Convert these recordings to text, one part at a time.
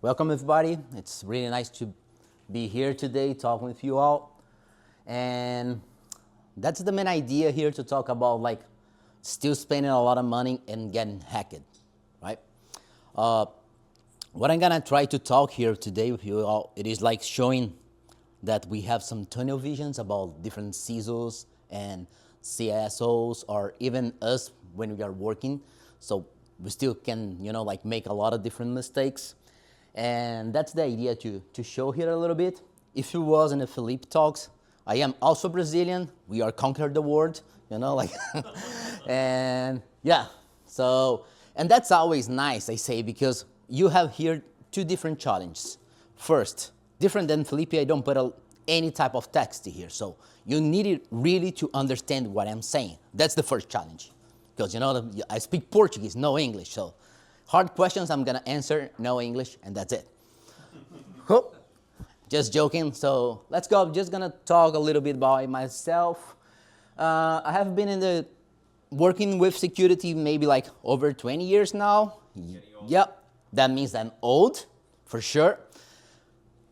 welcome everybody. It's really nice to be here today talking with you all. And that's the main idea here, to talk about like still spending a lot of money and getting hacked, right? What I'm gonna try to talk here today with you all, it is like showing that we have some tunnel visions about different CISOs and CSOs, or even us when we are working. So we still can, like make a lot of different mistakes. And that's the idea to show here a little bit. If you was in the Felipe talks, I am also Brazilian. We are conquered the world, like, and yeah. So, and that's always nice, I say, because you have here two different challenges. First, different than Felipe, I don't put any type of text here. So you need it really to understand what I'm saying. That's the first challenge. Because I speak Portuguese, no English. So hard questions I'm gonna answer, no English, and that's it. Cool. Just joking. So let's go. I'm just gonna talk a little bit about myself. I have been working with security maybe like over 20 years now. Yep. That means I'm old, for sure.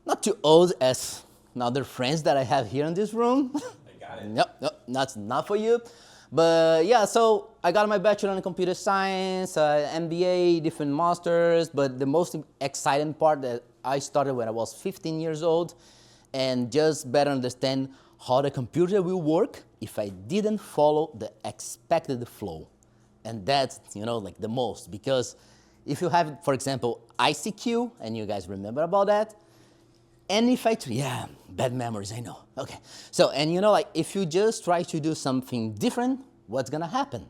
Not too old as other friends that I have here in this room. I got it. Nope, that's not for you. But yeah, so I got my bachelor in computer science, MBA, different masters, but the most exciting part that I started when I was 15 years old, and just better understand how the computer will work if I didn't follow the expected flow. And that's, like the most, because if you have, for example, ICQ, and you guys remember about that, and if yeah, bad memories, I know. Okay, so, and like if you just try to do something different, what's gonna happen?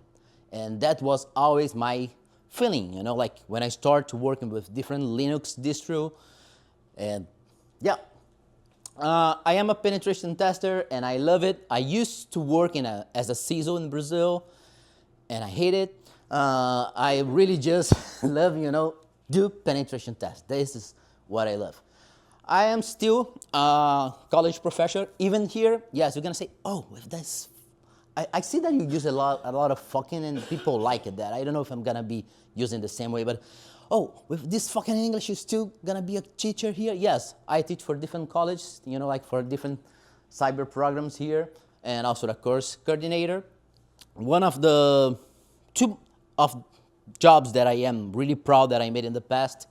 And that was always my feeling, like when I started working with different Linux distro, and yeah. I am a penetration tester and I love it. I used to work as a CISO in Brazil, and I hate it. I really just love, do penetration tests. This is what I love. I am still a college professor, even here. Yes, you're gonna say, oh, with this, I see that you use a lot of fucking, and people like it. That I don't know if I'm gonna be using the same way, but oh, with this fucking English, you're still gonna be a teacher here? Yes, I teach for different colleges, like for different cyber programs here, and also the course coordinator. One of the two of jobs that I am really proud that I made in the past.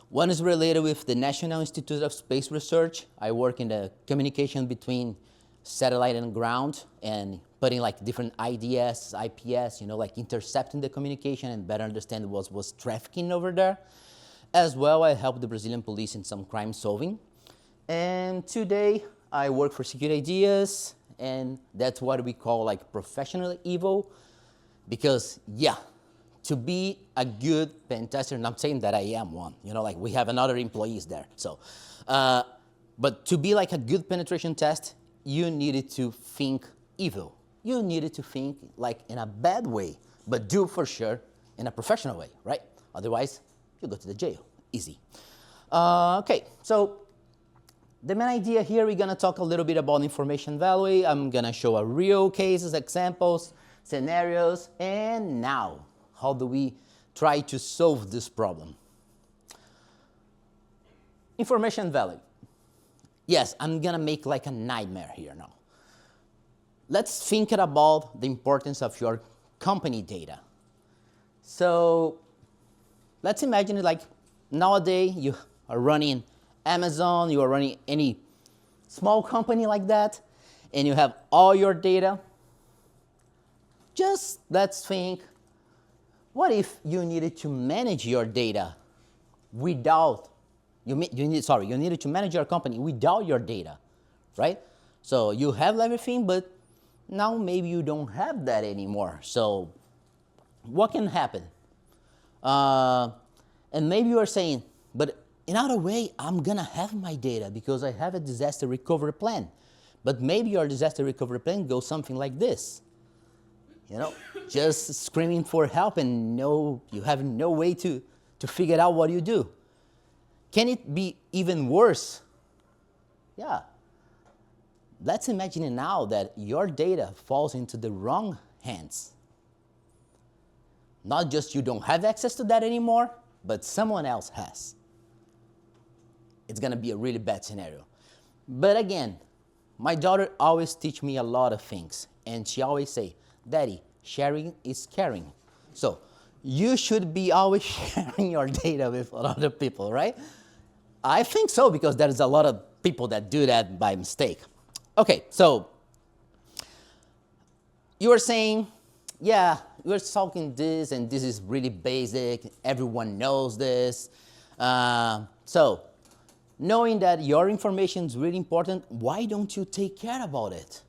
One is related with the National Institute of Space Research. I work in the communication between satellite and ground, and putting like different IDS, IPS, like intercepting the communication and better understand what was trafficking over there. As well, I help the Brazilian police in some crime solving. And today, I work for Security Ideas, and that's what we call like professional evil, because yeah, to be a good pen tester, and I'm saying that I am one, like we have another employees there. So, but to be like a good penetration test, you needed to think evil. You needed to think like in a bad way, but do for sure in a professional way, right? Otherwise, you go to the jail, easy. Okay, so the main idea here, we're gonna talk a little bit about information value. I'm gonna show a real cases, examples, scenarios, and now, how do we try to solve this problem? Information value. Yes, I'm gonna make like a nightmare here now. Let's think about the importance of your company data. So let's imagine like nowadays you are running Amazon, you are running any small company like that, and you have all your data. Just let's think, what if you needed to manage your data without, you needed to manage your company without your data, right? So you have everything, but now maybe you don't have that anymore. So what can happen? And maybe you are saying, but in other way, I'm gonna have my data because I have a disaster recovery plan. But maybe your disaster recovery plan goes something like this. Just screaming for help, and you have no way to figure out what you do. Can it be even worse? Yeah. Let's imagine now that your data falls into the wrong hands. Not just you don't have access to that anymore, but someone else has. it's gonna be a really bad scenario. But again, my daughter always teach me a lot of things, and she always say, Daddy, sharing is caring. So you should be always sharing your data with other people, right? I think so, because there's a lot of people that do that by mistake. Okay, so you were saying, yeah, we're talking this, and this is really basic. Everyone knows this. So knowing that your information is really important, why don't you take care about it?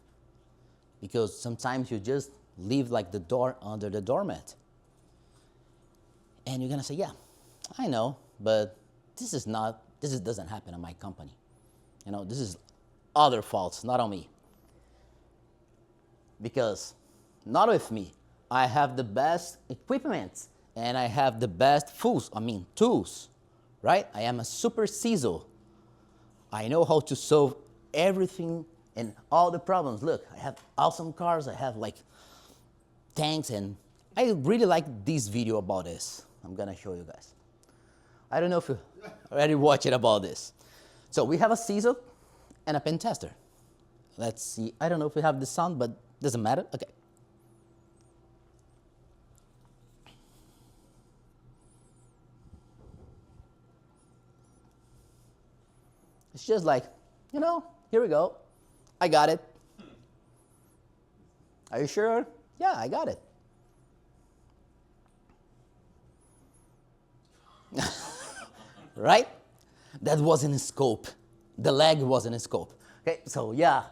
Because sometimes you just leave like the door under the doormat. And you're gonna say, yeah, I know, but this doesn't happen in my company. You know, this is other faults, not on me. Because not with me. I have the best equipment, and I have the best tools, right? I am a super CISO. I know how to solve everything and all the problems. Look, I have awesome cars, I have like tanks, and I really like this video about this. I'm gonna show you guys. I don't know if you already watched it about this. So we have a CISO and a pen tester. Let's see, I don't know if we have the sound, but doesn't matter, okay. It's just like, you know, here we go. I got it. Are you sure? Yeah, I got it. Right? That wasn't in scope. The lag wasn't in scope. Okay, so yeah.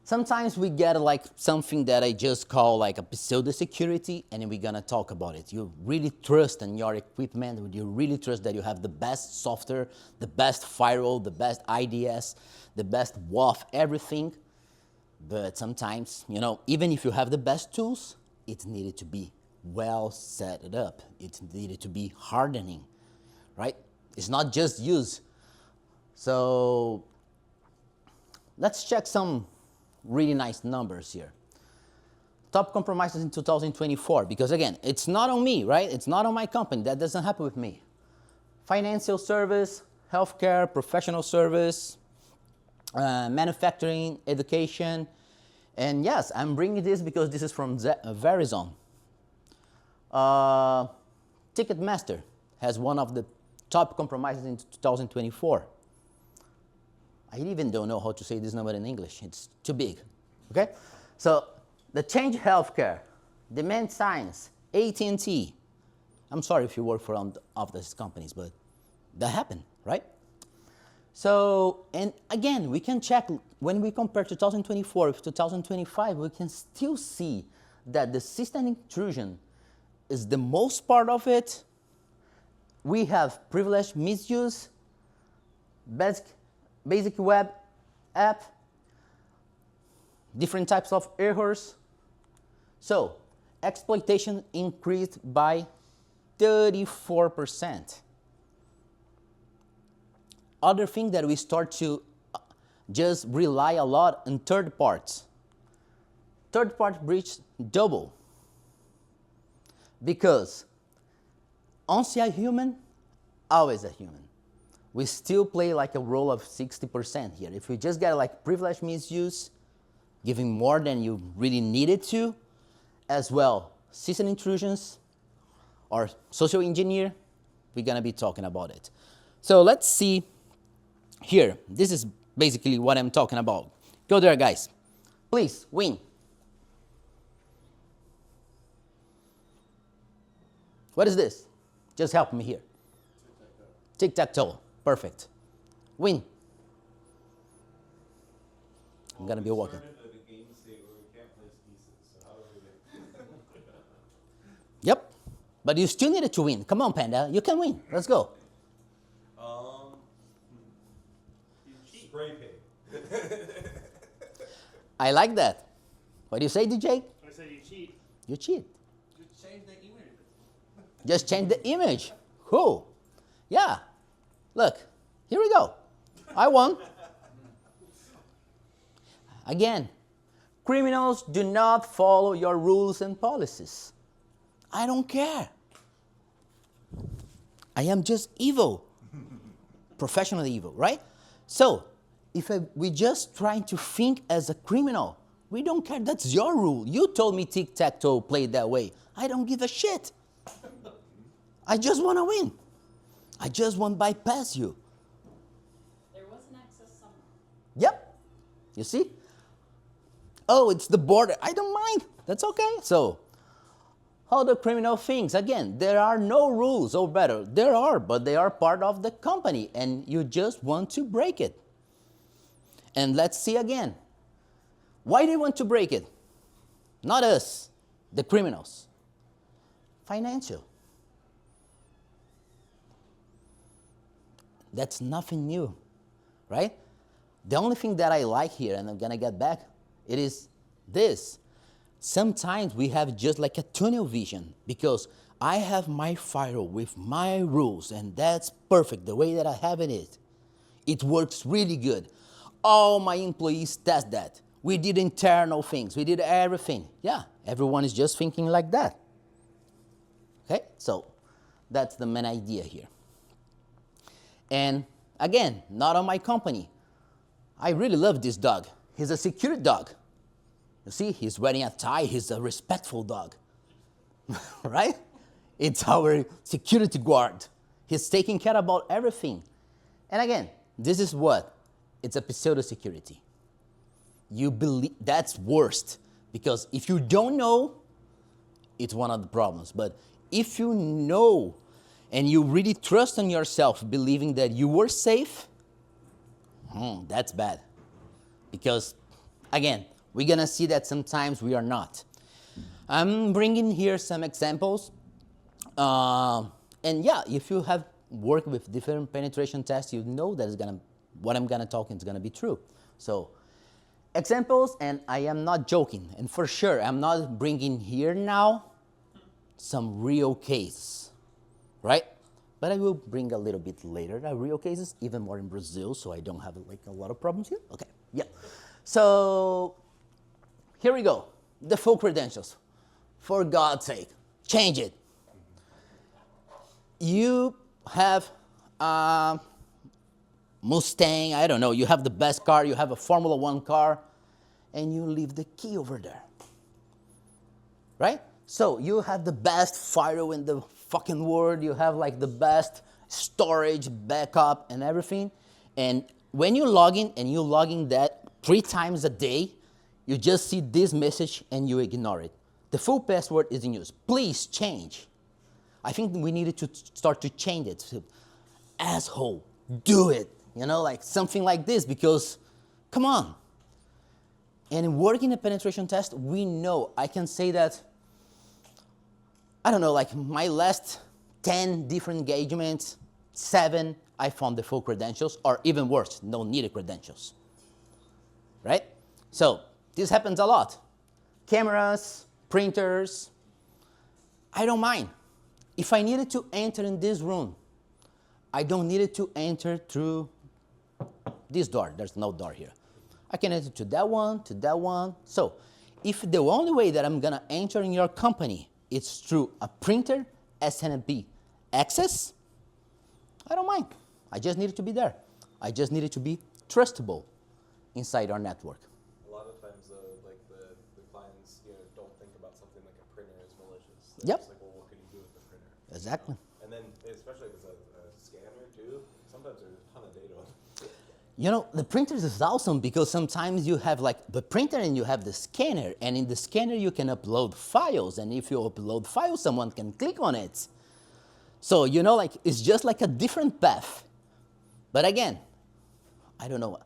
Sometimes we get like something that I just call like a pseudo security, and then we're gonna talk about it. You really trust in your equipment, you really trust that you have the best software, the best firewall, the best IDS, the best WAF, everything. But sometimes, you know, even if you have the best tools, it needed to be well set up. It needed to be hardening, right? It's not just use. So let's check some really nice numbers here. Top compromises in 2024, because again, it's not on me, right? It's not on my company. That doesn't happen with me. Financial service, healthcare, professional service, manufacturing, education. And yes, I'm bringing this because this is from Verizon. Ticketmaster has one of the top compromises in 2024. I even don't know how to say this number in English. It's too big, okay? So the Change Healthcare, Demand Science, AT&T. I'm sorry if you work for one of these companies, but that happened, right? So, and again, we can check when we compare 2024 with 2025, we can still see that the system intrusion is the most part of it. We have privilege misuse, basic web app, different types of errors. So exploitation increased by 34%. Other thing that we start to just rely a lot on third parts. Third part breach double. Because once a human, always a human. We still play like a role of 60% here. If we just get like privilege misuse, giving more than you really needed to, as well, system intrusions or social engineer, we're gonna be talking about it. So let's see here. This is basically what I'm talking about. Go there, guys. Please, win. What is this? Just help me here. Tic-tac-toe. Perfect. Win. I'm gonna be walking. Yep. But you still needed to win. Come on, Panda. You can win. Let's go. Spray paint. I like that. What do you say, DJ? I said you cheat. You cheat. Just change the image. Just change the image. Cool. Yeah. Look, here we go. I won. Again, criminals do not follow your rules and policies. I don't care. I am just evil. Professionally evil, right? So, if we just trying to think as a criminal, we don't care. That's your rule. You told me tic-tac-toe played that way. I don't give a shit. I just want to win. I just want to bypass you. There was an access somewhere. Yep. You see? Oh, it's the border. I don't mind. That's okay. So, how the criminal thinks. Again, there are no rules, or better, there are, but they are part of the company, and you just want to break it. And let's see again. Why do you want to break it? Not us, the criminals. Financial. That's nothing new, right? The only thing that I like here, and I'm gonna get back, it is this. Sometimes we have just like a tunnel vision, because I have my firewall with my rules, and that's perfect the way that I have it. It works really good. All my employees test that. We did internal things, we did everything. Yeah, everyone is just thinking like that. Okay, so that's the main idea here. And again, not on my company. I really love this dog. He's a security dog. You see, he's wearing a tie, he's a respectful dog, right? It's our security guard. He's taking care about everything. And again, this is what? It's a pseudo security. You believe, that's worst, because if you don't know, it's one of the problems. But if you know, and you really trust in yourself, believing that you were safe, that's bad. Because, again, we're gonna see that sometimes we are not. I'm bringing here some examples. And yeah, if you have worked with different penetration tests, you know that what I'm gonna talk is gonna be true. So, examples, and I am not joking, and for sure, I'm not bringing here now some real case, right? But I will bring a little bit later the real cases, even more in Brazil, so I don't have like a lot of problems here. Okay, yeah. So here we go. The full credentials. For God's sake, change it. You have a Mustang, I don't know, you have the best car, you have a Formula One car, and you leave the key over there, right? So you have the best firewall in the fucking world, you have like the best storage, backup, and everything, and when you log in, and you log in that 3 times a day, you just see this message and you ignore it. The full password is in use. Please change. I think we needed to start to change it. So, asshole, do it. You know, like something like this, because, come on. And working a penetration test, we know, I can say that, I don't know, like my last 10 different engagements, 7, I found the full credentials, or even worse, no needed credentials, right? So this happens a lot. Cameras, printers, I don't mind. If I needed to enter in this room, I don't need it to enter through this door. There's no door here. I can enter to that one, to that one. So if the only way that I'm gonna enter in your company is through a printer, SNMP access, I don't mind. I just need it to be there. I just need it to be trustable inside our network. A lot of times, like the clients, don't think about something like a printer as malicious. They're Yep. just like, well, what can you do with the printer? Exactly. And then, especially if it's a scanner too, sometimes there's a ton of data on it. You know, the printers is awesome because sometimes you have like the printer and you have the scanner, and in the scanner you can upload files, and if you upload files, someone can click on it. So, like it's just like a different path. But again, I don't know,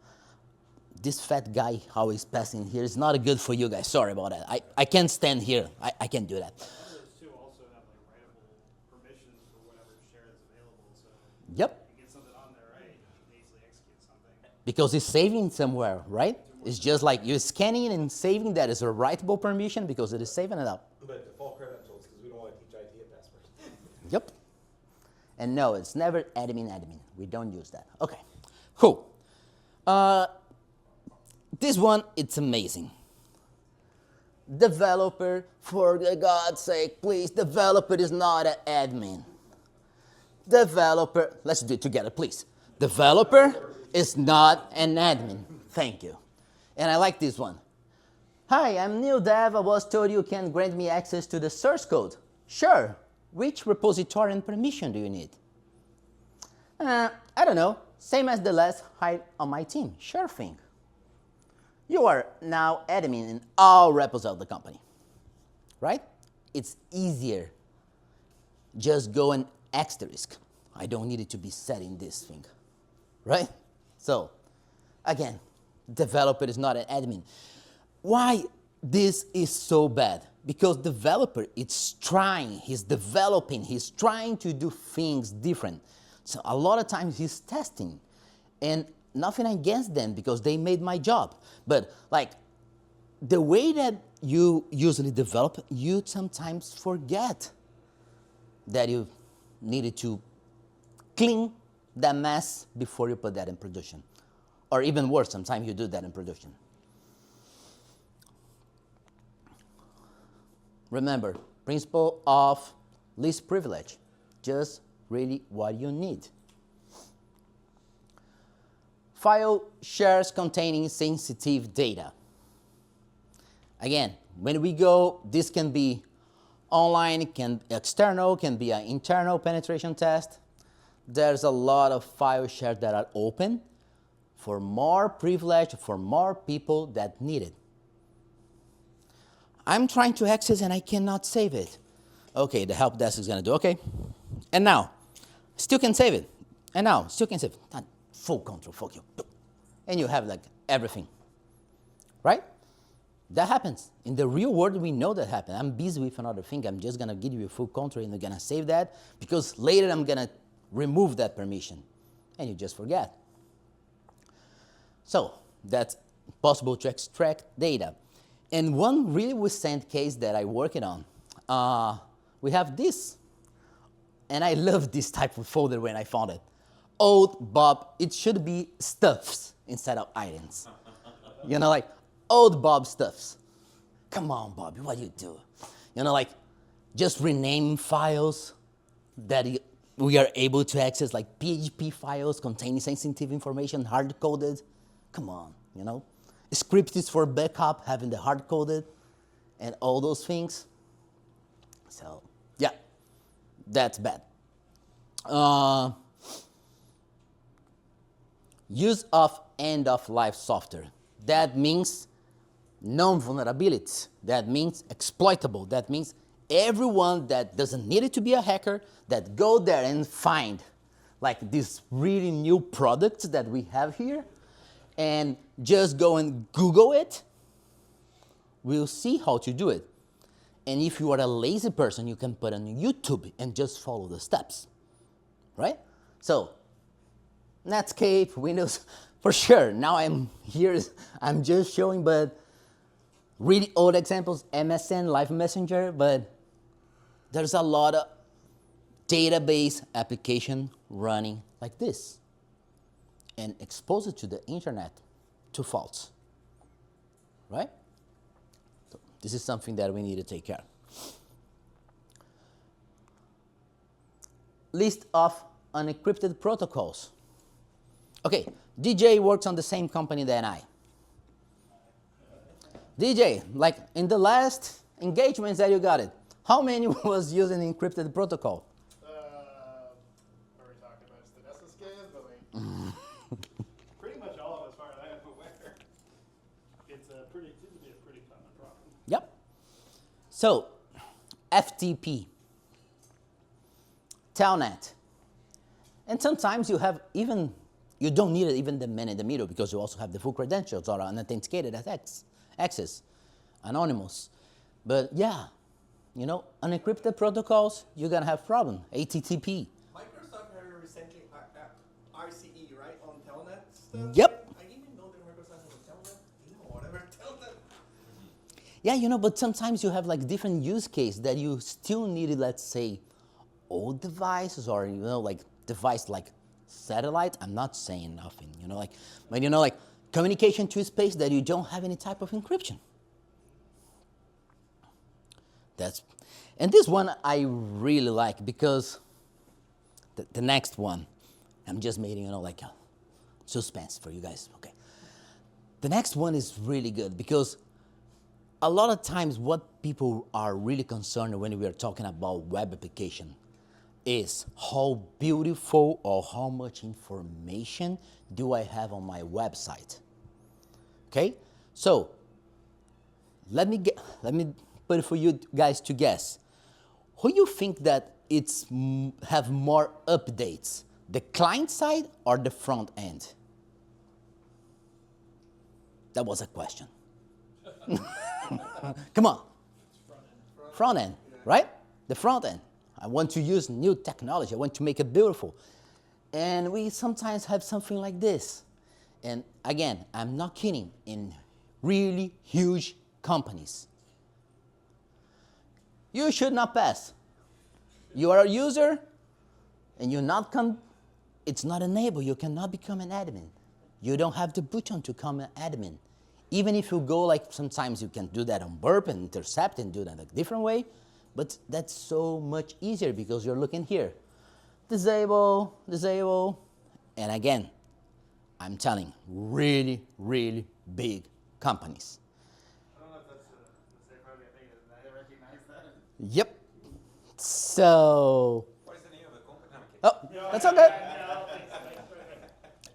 this fat guy how he's passing here is not good for you guys. Sorry about that. I can't stand here. I can't do that. Others too also have like writable permissions for whatever share is available. So Yep. you get something on there, right? You can easily execute something. Because it's saving somewhere, right? It's just like you're scanning and saving that is a writable permission because it is saving it up. But default credentials, because we don't want to teach IT a password. Yep. And no, it's never admin. We don't use that. Okay, cool. This one, it's amazing. Developer, for God's sake, please, developer is not an admin. Developer, let's do it together, please. Developer It's not an admin. Thank you. And I like this one. Hi, I'm new dev. I was told you can grant me access to the source code. Sure. Which repository and permission do you need? I don't know. Same as the last hire on my team. Sure thing. You are now admin in all repos of the company, right? It's easier. Just go and asterisk. I don't need it to be set in this thing, right? So, again, developer is not an admin. Why this is so bad? Because developer is trying, he's developing, he's trying to do things different. So a lot of times he's testing, and nothing against them because they made my job. But like the way that you usually develop, you sometimes forget that you needed to clean that mess before you put that in production. Or even worse, sometimes you do that in production. Remember, principle of least privilege, just really what you need. File shares containing sensitive data. Again, when we go, this can be online, can external, can be an internal penetration test. There's a lot of file shares that are open for more privilege, for more people that need it. I'm trying to access and I cannot save it. Okay, the help desk is gonna do, okay. And now, still can save it. And now, still can save it. Not full control, fuck you. And you have like everything, right? That happens. In the real world, we know that happens. I'm busy with another thing. I'm just gonna give you a full control and you're gonna save that because later I'm gonna remove that permission and you just forget. So that's possible to extract data. And one really recent case that I worked on, we have this. And I love this type of folder when I found it. Old Bob, it should be stuffs instead of items. You know, like old Bob stuffs. Come on, Bobby, what do you do? You know, like just rename files that we are able to access, like PHP files containing sensitive information, hard-coded. Come on, you know. Script is for backup, having the hard-coded and all those things. So, yeah, that's bad. Use of end-of-life software. That means non-vulnerability. That means exploitable. That means everyone that doesn't need it to be a hacker that go there and find like this really new product that we have here and just go and Google it, we'll see how to do it. And if you are a lazy person, you can put on YouTube and just follow the steps, right? So, Netscape, Windows, for sure. Now I'm here, I'm just showing, but really old examples, MSN, Live Messenger, but there's a lot of database application running like this and expose it to the internet to faults, right? So this is something that we need to take care of. List of unencrypted protocols. Okay, DJ works on the same company than I. DJ, like in the last engagements that you got it, how many was using encrypted protocol? Are we talking about Stadessa scans? But like, pretty much all of it, as far as I am aware. It's seems to be a pretty common problem. Yep. So, FTP, Telnet, and sometimes you have even, you don't need it even the man in the middle because you also have the full credentials or unauthenticated access, anonymous. But yeah, you know, unencrypted protocols, you're gonna have problem. HTTP. Microsoft had recently RCE, right, on Telnet stuff? Yep. I didn't even know that Microsoft has a Telnet. You know, whatever Telnet. Yeah, you know, but sometimes you have like different use case that you still need, let's say, old devices or, you know, like device like satellite. I'm not saying nothing, you know, like, but you know, like communication to space that you don't have any type of encryption. And this one I really like because the next one, I'm just making, you know, like suspense for you guys. Okay. The next one is really good because a lot of times what people are really concerned when we are talking about web application is how beautiful or how much information do I have on my website. Okay? So let me put it for you guys to guess. Who you think that it's have more updates, the client side or the front end? That was a question. Come on. Front end, right? The front end. I want to use new technology. I want to make it beautiful. And we sometimes have something like this. And again, I'm not kidding, in really huge companies. You should not pass. You are a user and you're not it's not enabled. You cannot become an admin. You don't have the button to become an admin. Even if you go like sometimes you can do that on burp and intercept and do that a different way, but that's so much easier because you're looking here. Disable, disable, and again, I'm telling really, really big companies. I don't know if that's the same probably I think I recognize that. Yep. So. What is the name of the company? Oh, that's okay.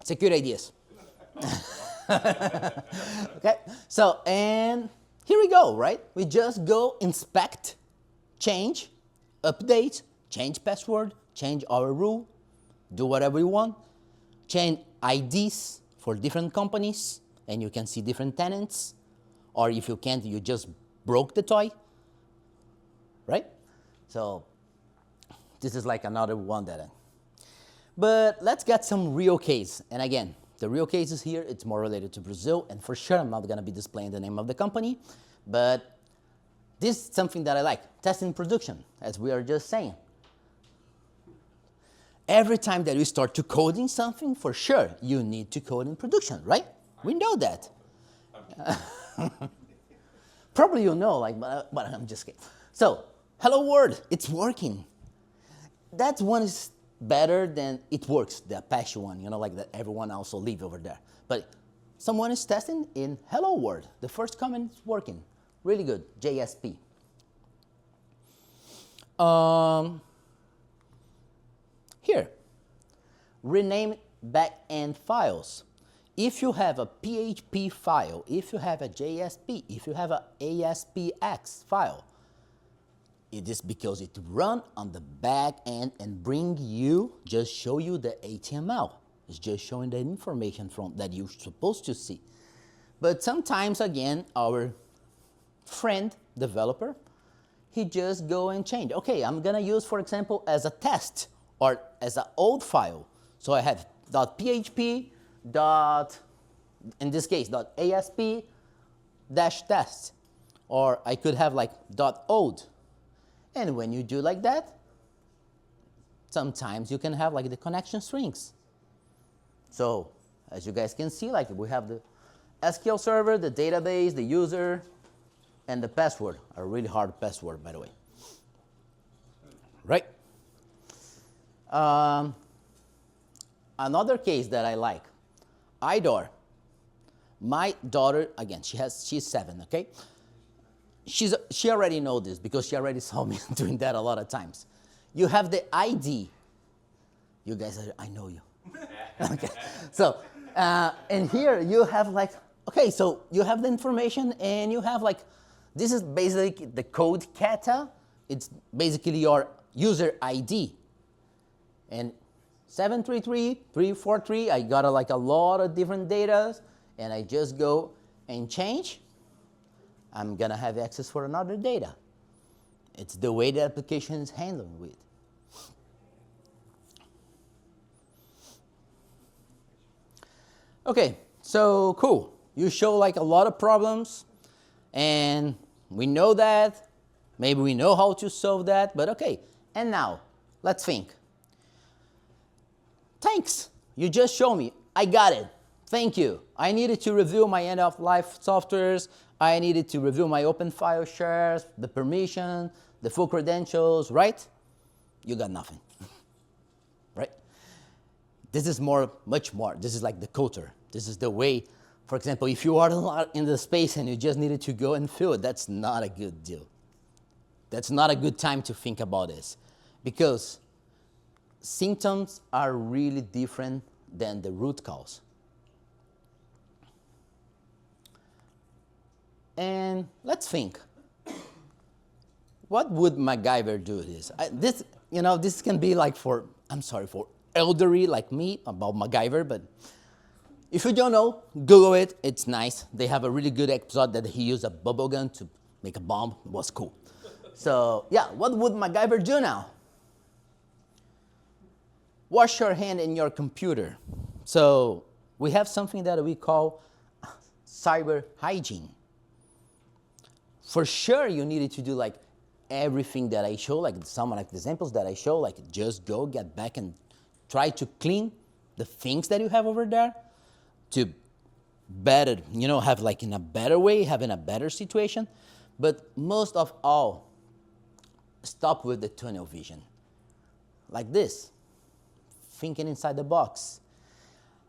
Secure ideas. Okay, so, and here we go, right? We just go inspect, change, update, change password, change our rule, do whatever you want, change IDs for different companies, and you can see different tenants, or if you can't, you just broke the toy, right? So, this is like another one that but let's get some real case, and again, the real cases here, it's more related to Brazil, and for sure I'm not going to be displaying the name of the company, but this is something that I like, testing production, as we are just saying. Every time that you start to coding something, for sure, you need to code in production, right? We know that. Probably you know, like, but I'm just kidding. So, hello world, it's working. That one is better than it works, the Apache one, you know, like that everyone also leave over there. But someone is testing in hello world. The first comment is working. Really good, JSP. Here, rename backend files. If you have a PHP file, if you have a JSP, if you have a ASPX file, it is because it run on the back end and just show you the HTML. It's just showing the information that you're supposed to see. But sometimes, again, our friend developer, he just go and change. Okay, I'm gonna use, for example, as a test or as an old file. So I have .php, in this case, .asp-test, or I could have like .old. And when you do like that, sometimes you can have like the connection strings. So as you guys can see, like we have the SQL server, the database, the user, and the password, a really hard password, by the way. Right? Another case that I like, IDOR. My daughter, again, she's 7, okay? She already knows this because she already saw me doing that a lot of times. You have the ID. You guys I know you. Okay. So, and here you have like, okay, so you have the information and you have like, this is basically the code kata. It's basically your user ID. And 733, I got like a lot of different data and I just go and change. I'm gonna have access for another data. It's the way the application is handled with. Okay, so cool. You show like a lot of problems and we know that. Maybe we know how to solve that, but okay. And now, let's think. Thanks, you just showed me. I got it. Thank you. I needed to review my end-of-life softwares. I needed to review my open file shares, the permission, the full credentials, right? You got nothing, right? this is much more. This is like the culture. This is the way. For example, if you are a lot in the space and you just needed to go and fill it, that's not a good deal. That's not a good time to think about this, because symptoms are really different than the root cause. And let's think. What would MacGyver do this? This can be like for elderly like me about MacGyver, but if you don't know, Google it, it's nice. They have a really good episode that he used a bubble gun to make a bomb. It was cool. So yeah, what would MacGyver do now? Wash your hand in your computer. So we have something that we call cyber hygiene. For sure, you needed to do like everything that I show, like some like the examples that I show, like just go, get back and try to clean the things that you have over there to better, have like in a better way, have in a better situation. But most of all, stop with the tunnel vision. Like this, thinking inside the box.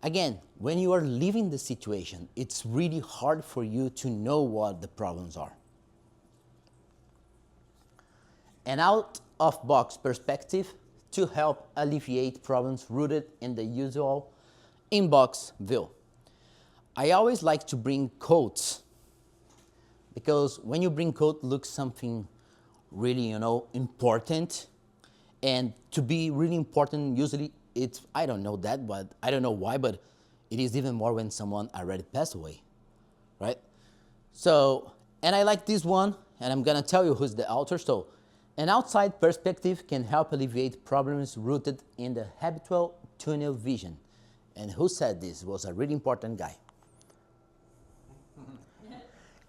Again, when you are leaving the situation, it's really hard for you to know what the problems are. An out-of-box perspective to help alleviate problems rooted in the usual inbox view. I always like to bring quotes, because when you bring quote, looks something really, important. And to be really important, usually it's, I don't know that, but I don't know why, but it is even more when someone already passed away, right? So, and I like this one, and I'm gonna tell you who's the author. So, an outside perspective can help alleviate problems rooted in the habitual tunnel vision. And who said this? Was a really important guy.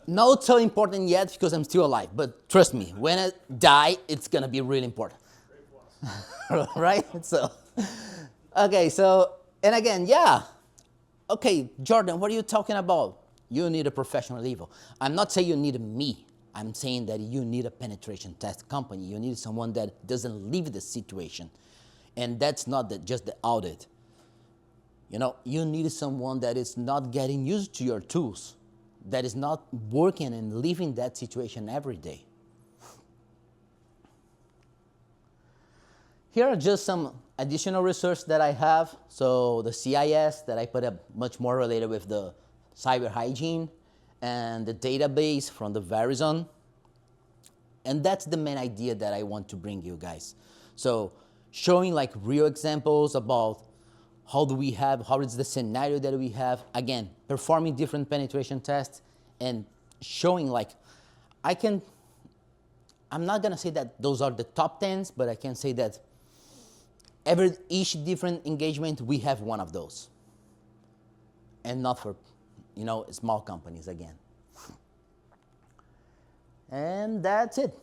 Not so important yet because I'm still alive, but trust me, when I die, it's gonna be really important. Right? So, okay, so, and again, yeah. Okay, Jordan, what are you talking about? You need a professional level. I'm not saying you need me. I'm saying that you need a penetration test company. You need someone that doesn't leave the situation. And that's not just the audit. You need someone that is not getting used to your tools, that is not working and living that situation every day. Here are just some additional research that I have. So the CIS that I put up much more related with the cyber hygiene, and the database from the Verizon. And that's the main idea that I want to bring you guys. So showing like real examples about how is the scenario that we have, again, performing different penetration tests and showing like, I'm not gonna say that those are the top 10s, but I can say that each different engagement, we have one of those. And not for small companies again. And that's it.